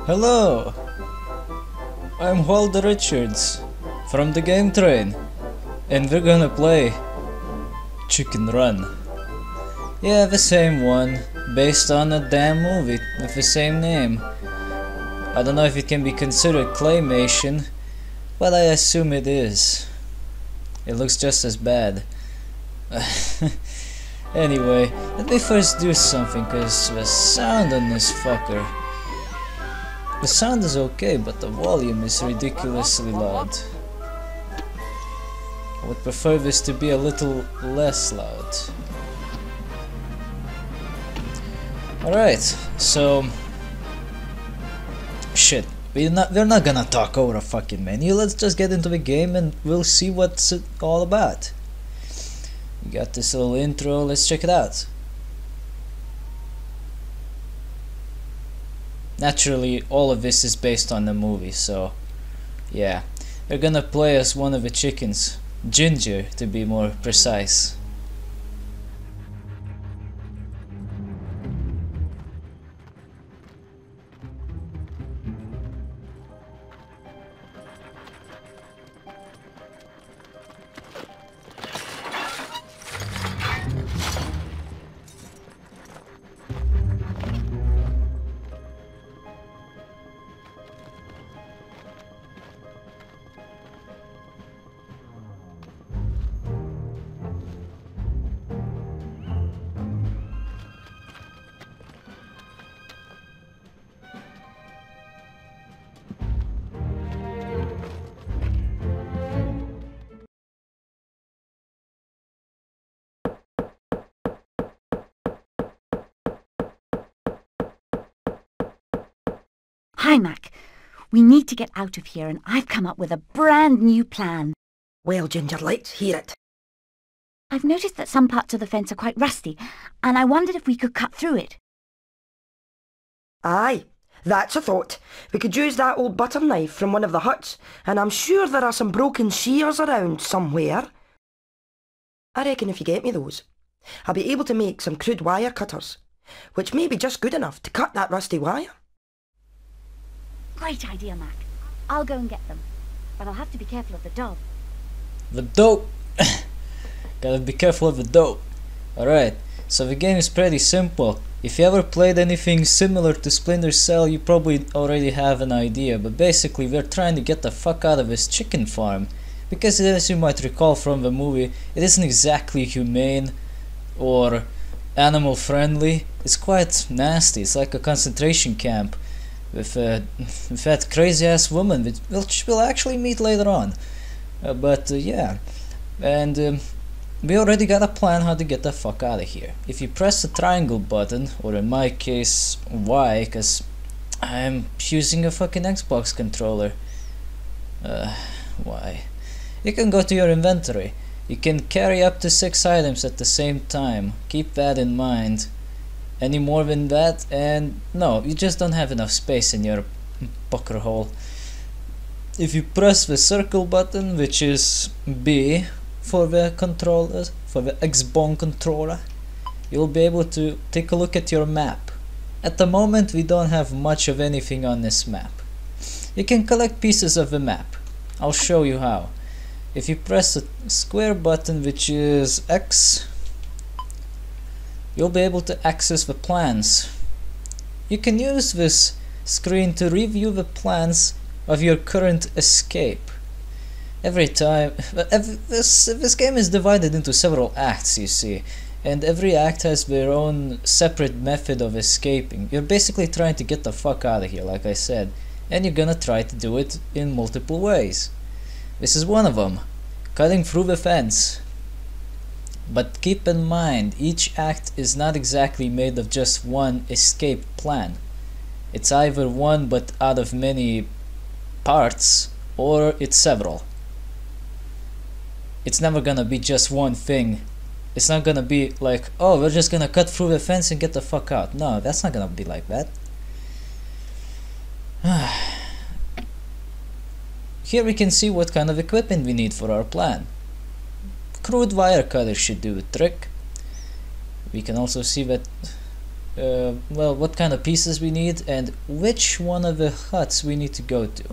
Hello, I'm Walter Richards from DaGameTrain, and we're gonna play Chicken Run. Yeah, the same one, based on a damn movie with the same name. I don't know if it can be considered claymation, but I assume it is. It looks just as bad. Anyway, let me first do something, cause the sound on this fucker. The sound is okay, but the volume is ridiculously loud. I would prefer this to be a little less loud. Alright, so... Shit, we're not gonna talk over a fucking menu, let's just get into the game and we'll see what's it all about. We got this little intro, let's check it out. Naturally, all of this is based on the movie, so yeah. We're gonna play as one of the chickens, Ginger to be more precise. Hi, Mac. We need to get out of here, and I've come up with a brand new plan. Well, Ginger, let's hear it. I've noticed that some parts of the fence are quite rusty, and I wondered if we could cut through it. Aye, that's a thought. We could use that old butter knife from one of the huts, and I'm sure there are some broken shears around somewhere. I reckon if you get me those, I'll be able to make some crude wire cutters, which may be just good enough to cut that rusty wire. Great idea, Mac. I'll go and get them, but I'll have to be careful of the dog. The dope! Gotta be careful of the dope. Alright, so the game is pretty simple. If you ever played anything similar to Splinter Cell, you probably already have an idea, but basically we're trying to get the fuck out of this chicken farm. Because as you might recall from the movie, it isn't exactly humane or animal friendly. It's quite nasty, it's like a concentration camp. With that crazy ass woman, which we'll actually meet later on. Yeah, and we already got a plan how to get the fuck out of here. If you press the triangle button, or in my case Y, cause I'm using a fucking Xbox controller. Y. You can go to your inventory. You can carry up to 6 items at the same time. Keep that in mind. Any more than that, and no, you just don't have enough space in your pucker hole. If you press the circle button, which is B for the controller, for the Xbox controller, you'll be able to take a look at your map. At the moment we don't have much of anything on this map. You can collect pieces of the map. I'll show you how. If you press the square button, which is X, you'll be able to access the plans. You can use this screen to review the plans of your current escape. Every time... This game is divided into several acts, you see, and every act has their own separate method of escaping. You're basically trying to get the fuck out of here, like I said, and you're gonna try to do it in multiple ways. This is one of them, cutting through the fence. But keep in mind, each act is not exactly made of just one escape plan. It's either one but out of many parts, or it's several. It's never gonna be just one thing. It's not gonna be like, oh, we're just gonna cut through the fence and get the fuck out. No, that's not gonna be like that. Here we can see what kind of equipment we need for our plan. Crude wire cutter should do the trick. We can also see that well, what kind of pieces we need and which one of the huts we need to go to.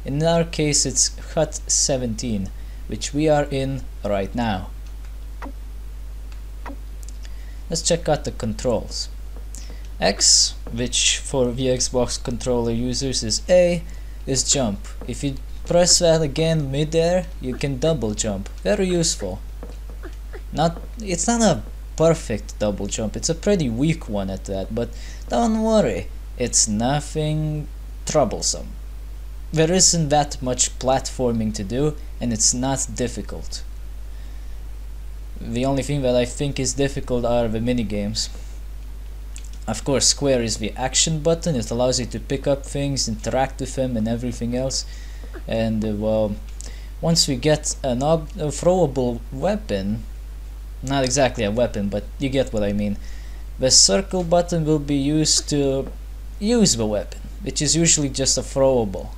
In our case it's hut 17, which we are in right now. Let's check out the controls. X, which for the Xbox controller users is A, is jump. If you press that again mid-air, you can double jump. Very useful. It's not a perfect double jump, it's a pretty weak one at that, but don't worry, it's nothing troublesome. There isn't that much platforming to do, and it's not difficult. The only thing that I think is difficult are the minigames. Of course, square is the action button, it allows you to pick up things, interact with them and everything else. And well, once we get a throwable weapon, not exactly a weapon, but you get what I mean, the circle button will be used to use the weapon, which is usually just a throwable.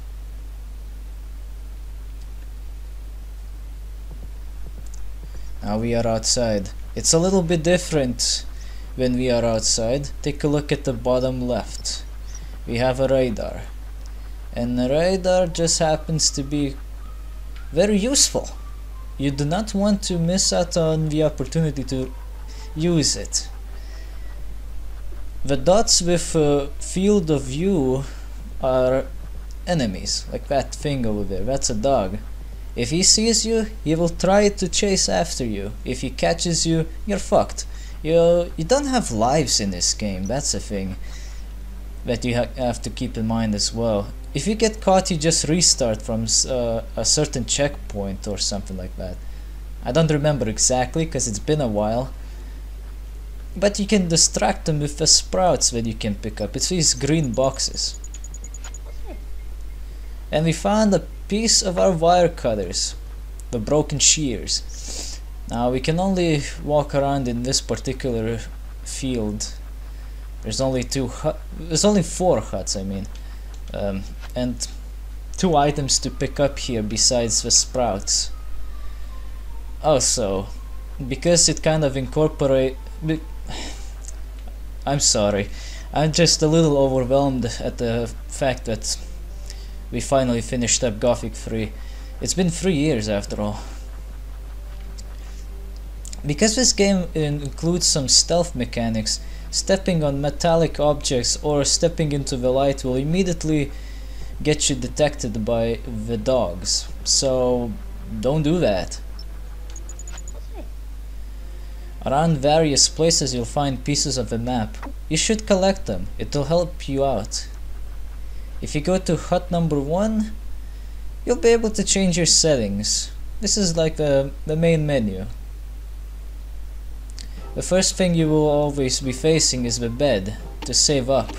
Now we are outside. It's a little bit different when we are outside. Take a look at the bottom left. We have a radar, and the radar just happens to be very useful. You do not want to miss out on the opportunity to use it. The dots with field of view are enemies, like that thing over there. That's a dog. If he sees you, he will try to chase after you. If he catches you, you're fucked. You don't have lives in this game, that's a thing that you have to keep in mind as well. If you get caught, you just restart from a certain checkpoint or something like that. I don't remember exactly because it's been a while. But you can distract them with the sprouts that you can pick up. It's these green boxes. And we found a piece of our wire cutters, the broken shears. Now we can only walk around in this particular field. There's only 4 huts, I mean, and 2 items to pick up here besides the sprouts. Also, because it kind of I'm sorry, I'm just a little overwhelmed at the fact that we finally finished up Gothic 3. It's been 3 years after all. Because this game includes some stealth mechanics, stepping on metallic objects or stepping into the light will immediately get you detected by the dogs. So don't do that. Around various places you'll find pieces of the map. You should collect them, it'll help you out. If you go to hut number 1, you'll be able to change your settings. This is like the main menu. The first thing you will always be facing is the bed to save up.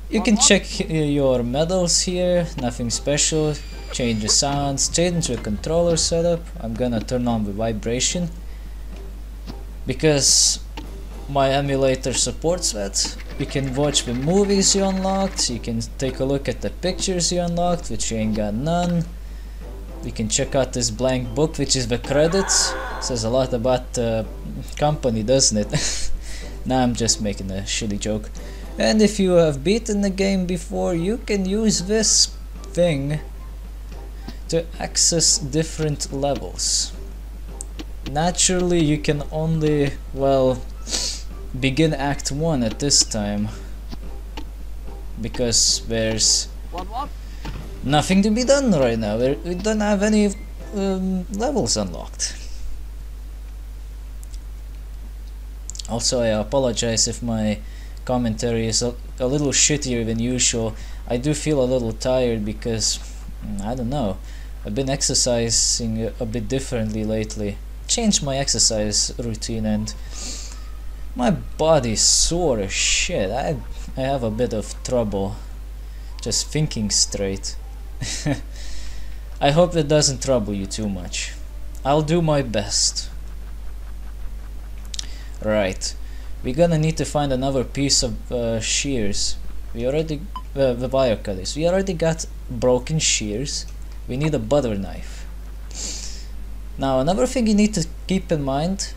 You can check your medals here, nothing special. Change the sounds, change the controller setup. I'm gonna turn on the vibration because my emulator supports that. You can watch the movies you unlocked, you can take a look at the pictures you unlocked, which you ain't got none. You can check out this blank book, which is the credits. Says a lot about the company, doesn't it? Nah, I'm just making a shitty joke. And if you have beaten the game before, you can use this thing to access different levels. Naturally, you can only, well, begin Act 1 at this time, because there's nothing to be done right now. We don't have any levels unlocked. Also, I apologize if my commentary is a little shittier than usual. I do feel a little tired because, I don't know, I've been exercising a bit differently lately. Changed my exercise routine and my body's sore as shit. I have a bit of trouble just thinking straight. I hope that doesn't trouble you too much. I'll do my best. Right, we're gonna need to find another piece of shears. We already the wire cutters. We already got broken shears. We need a butter knife. Now another thing you need to keep in mind,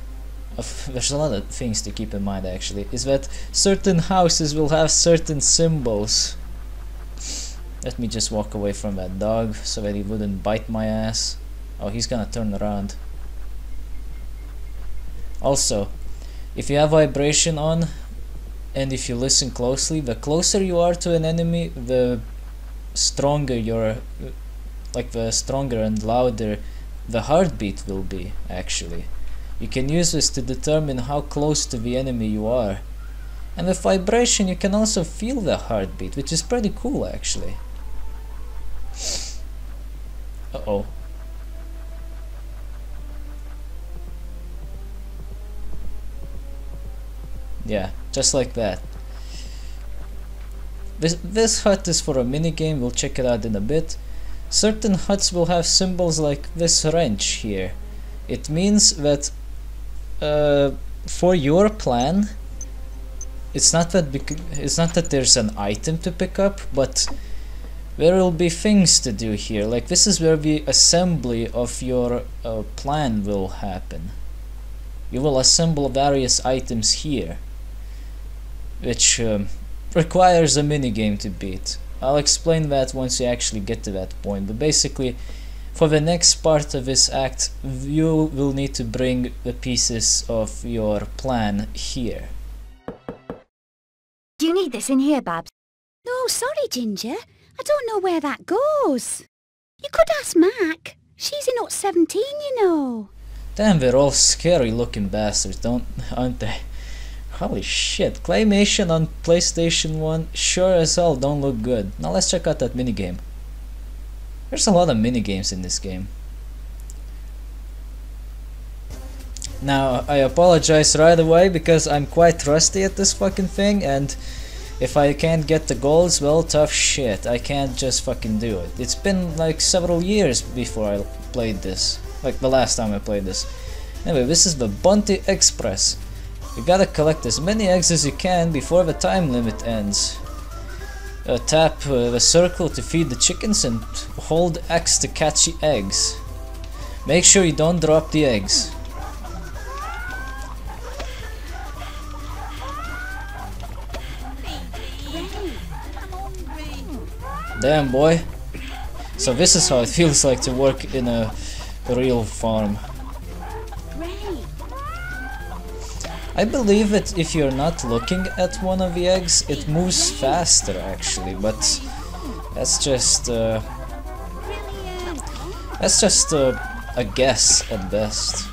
there's a lot of things to keep in mind actually, is that certain houses will have certain symbols. Let me just walk away from that dog so that he wouldn't bite my ass. Oh, he's gonna turn around. Also, if you have vibration on and if you listen closely, the closer you are to an enemy, the stronger your, like the stronger and louder the heartbeat will be actually. You can use this to determine how close to the enemy you are. And with vibration you can also feel the heartbeat, which is pretty cool actually. Uh-oh. Yeah, just like that. This hut is for a minigame, we'll check it out in a bit. Certain huts will have symbols like this wrench here. It means that for your plan, it's not that there's an item to pick up, but there will be things to do here. Like this is where the assembly of your plan will happen. You will assemble various items here, which requires a minigame to beat. I'll explain that once you actually get to that point, but basically for the next part of this act you will need to bring the pieces of your plan here. Do you need this in here, Babs? No, sorry, Ginger. I don't know where that goes. You could ask Mac. She's in 17, you know. Damn, they're all scary looking bastards, aren't they? Holy shit, claymation on PlayStation 1 sure as hell don't look good. Now let's check out that minigame. There's a lot of minigames in this game. Now, I apologize right away because I'm quite rusty at this fucking thing, and if I can't get the golds, well, tough shit. I can't just fucking do it. It's been like several years before I played this. Like the last time I played this. Anyway, this is the Bounty Express. You gotta collect as many eggs as you can before the time limit ends. Tap the circle to feed the chickens and hold X to catch the eggs. Make sure you don't drop the eggs. Damn, boy. So this is how it feels like to work in a real farm. I believe that if you're not looking at one of the eggs, it moves faster actually, but that's just a guess at best.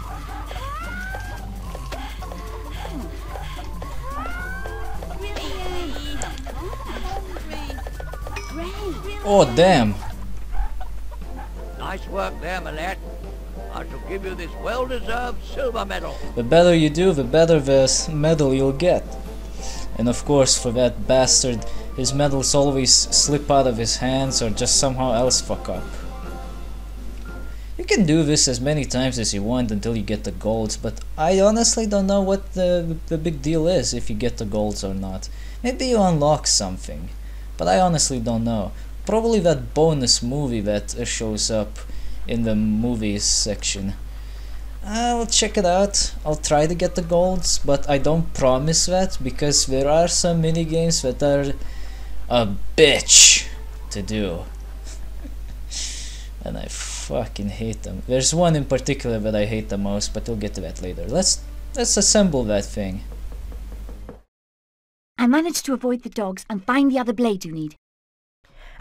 Oh damn! Nice work there, my lad. I shall give you this well-deserved silver medal. The better you do, the better the medal you'll get. And of course, for that bastard, his medals always slip out of his hands or just somehow else fuck up. You can do this as many times as you want until you get the golds, but I honestly don't know what the big deal is if you get the golds or not. Maybe you unlock something, but I honestly don't know. Probably that bonus movie that shows up in the movies section. I'll check it out. I'll try to get the golds, but I don't promise that because there are some minigames that are a bitch to do. And I fucking hate them. There's one in particular that I hate the most, but we'll get to that later. Let's assemble that thing. I managed to avoid the dogs and find the other blade you need.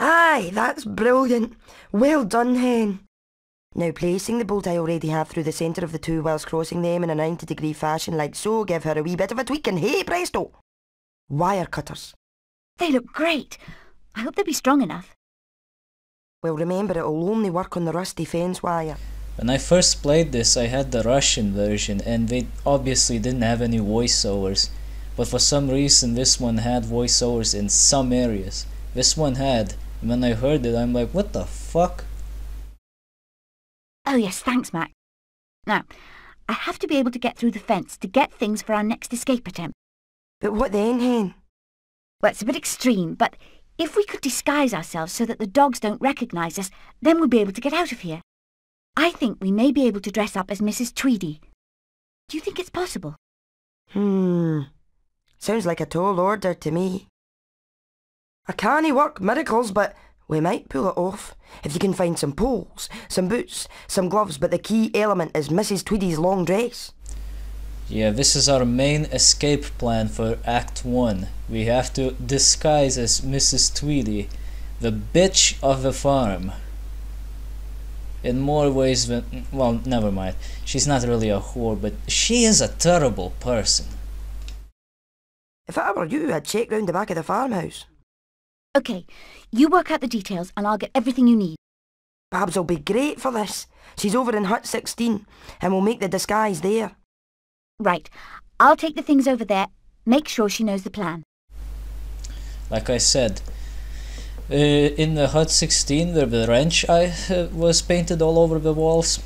Aye, that's brilliant. Well done, Hen. Now placing the bolt I already have through the centre of the two whilst crossing them in a 90-degree fashion like so, give her a wee bit of a tweak and hey presto! Wire cutters. They look great. I hope they'll be strong enough. Well, remember, it'll only work on the rusty fence wire. When I first played this, I had the Russian version and they obviously didn't have any voiceovers. But for some reason this one had voiceovers in some areas. This one had. And when I heard it, I'm like, what the fuck? Oh yes, thanks, Mac. Now, I have to be able to get through the fence to get things for our next escape attempt. But what then, Hen? Well, it's a bit extreme, but if we could disguise ourselves so that the dogs don't recognise us, then we'll be able to get out of here. I think we may be able to dress up as Mrs. Tweedy. Do you think it's possible? Sounds like a tall order to me. I can't work miracles, but we might pull it off. If you can find some poles, some boots, some gloves, but the key element is Mrs. Tweedy's long dress. Yeah, this is our main escape plan for Act 1. We have to disguise as Mrs. Tweedy, the bitch of the farm. In more ways than... well, never mind. She's not really a whore, but she is a terrible person. If I were you, I'd check round the back of the farmhouse. Okay, you work out the details and I'll get everything you need. Babs will be great for this. She's over in hut 16, and we'll make the disguise there. Right, I'll take the things over there. Make sure she knows the plan. Like I said, in the hut 16 where the wrench was painted all over the walls,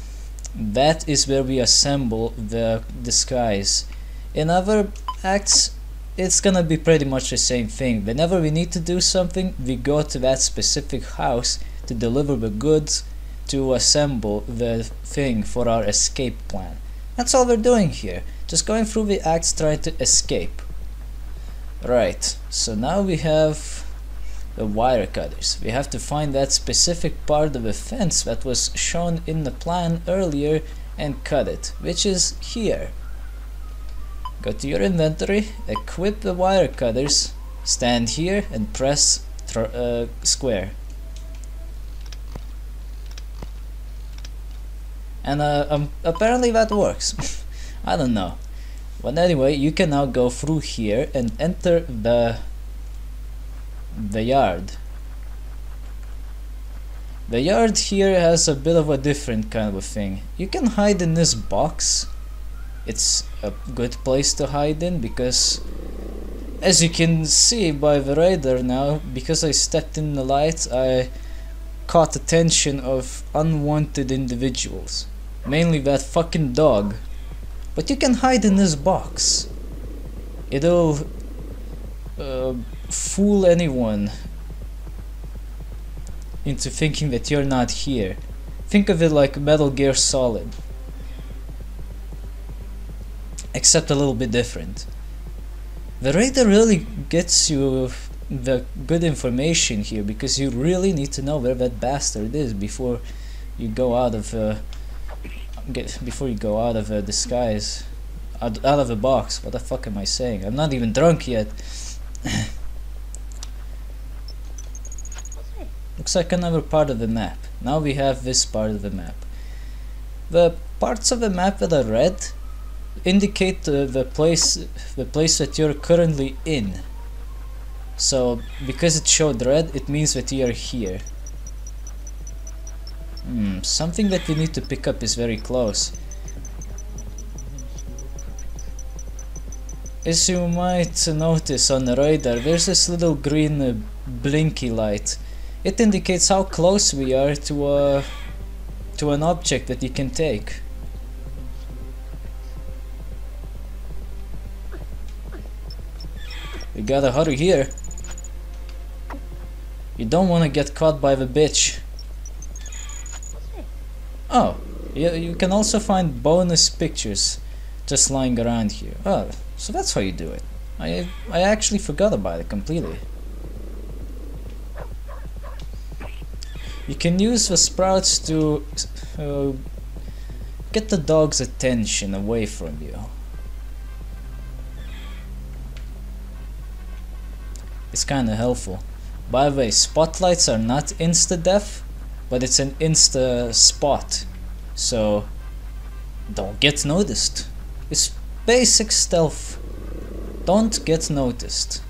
that is where we assemble the disguise. In other acts, it's gonna be pretty much the same thing. Whenever we need to do something, we go to that specific house to deliver the goods to assemble the thing for our escape plan. That's all we're doing here. Just going through the acts trying to escape. Right, so now we have the wire cutters. We have to find that specific part of the fence that was shown in the plan earlier and cut it, which is here. Go to your inventory, equip the wire cutters, stand here and press square. And apparently that works. I don't know. But anyway, you can now go through here and enter the yard. The yard here has a bit of a different kind of a thing. You can hide in this box. It's a good place to hide in because, as you can see by the radar now, because I stepped in the light, I caught attention of unwanted individuals. Mainly that fucking dog. But you can hide in this box. It'll fool anyone into thinking that you're not here. Think of it like Metal Gear Solid, except a little bit different. The radar really gets you the good information here because you really need to know where that bastard is before you go out of disguise, out of the box. What the fuck am I saying? I'm not even drunk yet. Looks like another part of the map. Now we have this part of the map. The parts of the map that are red indicate the place that you're currently in. So because it showed red, it means that you're here. Something that we need to pick up is very close. As you might notice on the radar, there's this little green blinky light. It indicates how close we are to an object that you can take. We gotta hurry here. You don't want to get caught by the bitch. Oh, you can also find bonus pictures just lying around here. Oh, so that's how you do it. I actually forgot about it completely. You can use the sprouts to get the dog's attention away from you. It's kinda helpful. By the way, spotlights are not insta-death, but it's an insta-spot. So, don't get noticed. It's basic stealth. Don't get noticed.